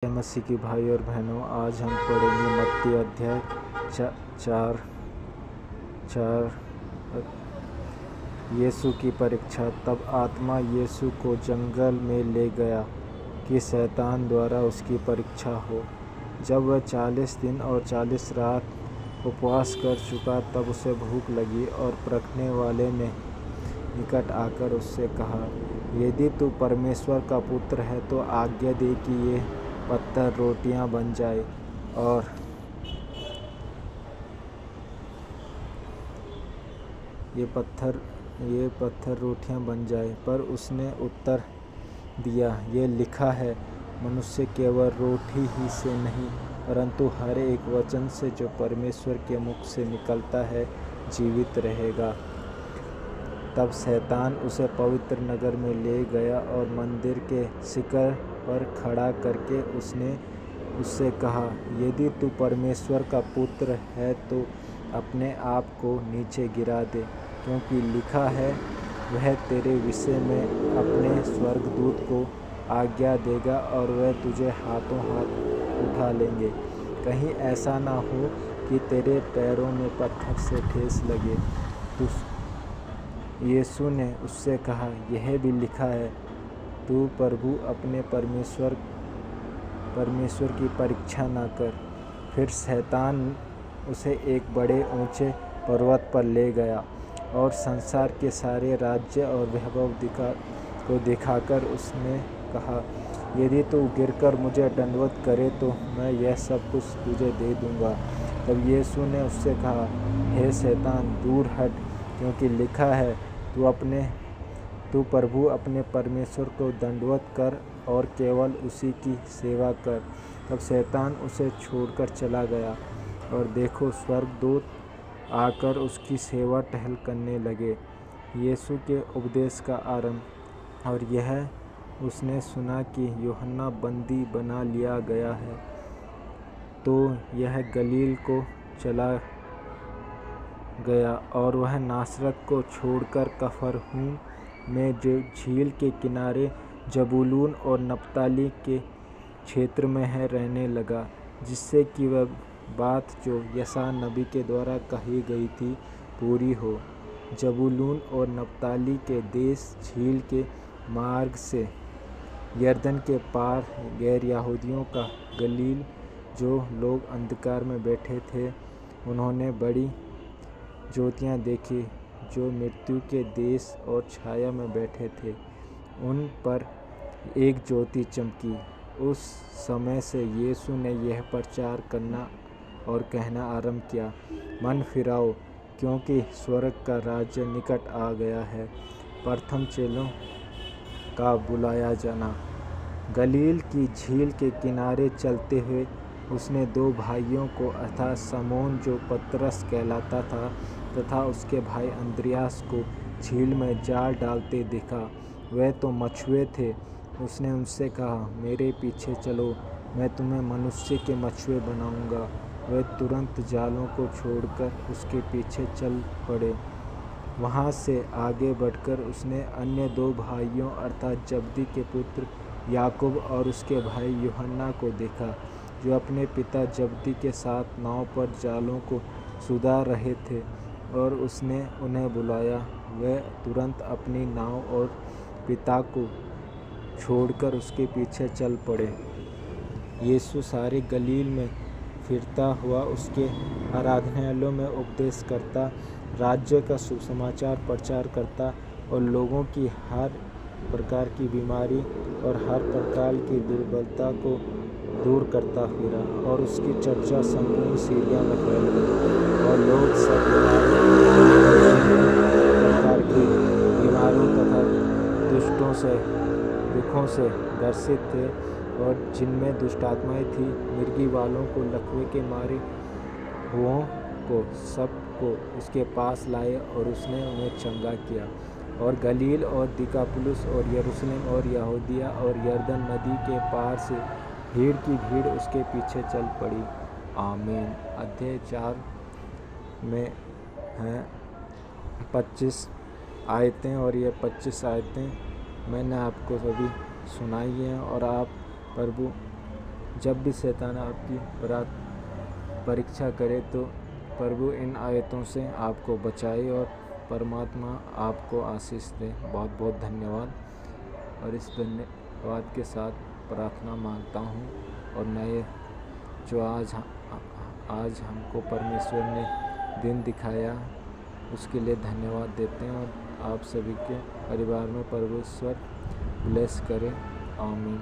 मसीह की भाई और बहनों, आज हम पढ़ेंगे मत्ती अध्याय 4। यीशु की परीक्षा। तब आत्मा यीशु को जंगल में ले गया कि शैतान द्वारा उसकी परीक्षा हो। जब वह 40 दिन और 40 रात उपवास कर चुका, तब उसे भूख लगी और परखने वाले ने निकट आकर उससे कहा, यदि तू परमेश्वर का पुत्र है तो आज्ञा दे कि ये पत्थर रोटियां बन जाए। और ये पत्थर रोटियां बन जाए। पर उसने उत्तर दिया, ये लिखा है, मनुष्य केवल रोटी ही से नहीं परंतु हर एक वचन से जो परमेश्वर के मुख से निकलता है जीवित रहेगा। तब शैतान उसे पवित्र नगर में ले गया और मंदिर के शिखर पर खड़ा करके उसने उससे कहा, यदि तू परमेश्वर का पुत्र है तो अपने आप को नीचे गिरा दे, क्योंकि लिखा है, वह तेरे विषय में अपने स्वर्गदूत को आज्ञा देगा और वह तुझे हाथों हाथ उठा लेंगे, कहीं ऐसा ना हो कि तेरे पैरों में पत्थर से ठेस लगे। यीशु ने उससे कहा, यह भी लिखा है, तू प्रभु अपने परमेश्वर की परीक्षा न कर। फिर शैतान उसे एक बड़े ऊंचे पर्वत पर ले गया और संसार के सारे राज्य और वैभव को दिखाकर उसने कहा, यदि तू गिरकर मुझे दंडवत करे तो मैं यह सब कुछ तुझे दे दूंगा। तब यीशु ने उससे कहा, हे शैतान, दूर हट, क्योंकि लिखा है, तू प्रभु अपने परमेश्वर को दंडवत कर और केवल उसी की सेवा कर। तब शैतान उसे छोड़कर चला गया और देखो, स्वर्गदूत आकर उसकी सेवा टहल करने लगे। यीशु के उपदेश का आरंभ। और यह उसने सुना कि यूहन्ना बंदी बना लिया गया है, तो यह गलील को चला गया और वह नासरत को छोड़कर कफरनहूम में जो झील के किनारे जबूलून और नप्ताली के क्षेत्र में है रहने लगा, जिससे कि वह बात जो यशायाह नबी के द्वारा कही गई थी पूरी हो। जबूलून और नप्ताली के देश झील के मार्ग से यरदन के पार गैर यहूदियों का गलील। जो लोग अंधकार में बैठे थे उन्होंने बड़ी ज्योतियाँ देखी, जो मृत्यु के देश और छाया में बैठे थे उन पर एक ज्योति चमकी। उस समय से यीशु ने यह प्रचार करना और कहना आरंभ किया, मन फिराओ, क्योंकि स्वर्ग का राज्य निकट आ गया है। प्रथम चेलों का बुलाया जाना। गलील की झील के किनारे चलते हुए उसने दो भाइयों को, अर्थात समौन जो पतरस कहलाता था तथा उसके भाई अंद्रियास को झील में जाल डालते देखा। वे तो मछुए थे। उसने उनसे कहा, मेरे पीछे चलो, मैं तुम्हें मनुष्य के मछुए बनाऊंगा। वे तुरंत जालों को छोड़कर उसके पीछे चल पड़े। वहाँ से आगे बढ़कर उसने अन्य दो भाइयों अर्थात जब्दी के पुत्र याकूब और उसके भाई यूहन्ना को देखा, जो अपने पिता जब्दी के साथ नाव पर जालों को सुधार रहे थे, और उसने उन्हें बुलाया। वे तुरंत अपनी नाव और पिता को छोड़कर उसके पीछे चल पड़े। यीशु सारे गलील में फिरता हुआ उसके आराधनालयों में उपदेश करता, राज्य का सुसमाचार प्रचार करता और लोगों की हर प्रकार की बीमारी और हर प्रकार की दुर्बलता को दूर करता फिरा। और उसकी चर्चा संपूर्ण सीरिया में फैल गई और लोग सब प्रकार की बीमारों तथा दुखों से ग्रसित थे, और जिनमें दुष्टात्माएं थी, मिर्गी वालों को, लकवे के मारे हुओं को, सबको उसके पास लाए और उसने उन्हें चंगा किया। और गलील और दिकापुलिस और यरूशलेम और यहूदिया और यरदन नदी के पार से भीड़ की भीड़ उसके पीछे चल पड़ी। आमीन। अध्याय 4 में हैं 25 आयतें, और ये 25 आयतें मैंने आपको सभी सुनाई हैं, और आप प्रभु जब भी शैतान आपकी परीक्षा करे तो प्रभु इन आयतों से आपको बचाए और परमात्मा आपको आशीष दे। बहुत बहुत धन्यवाद। और इस धन्यवाद के साथ प्रार्थना मांगता हूँ। और नए जो आज हमको परमेश्वर ने दिन दिखाया उसके लिए धन्यवाद देते हैं। और आप सभी के परिवार में परमेश्वर ब्लेस करे। आमीन।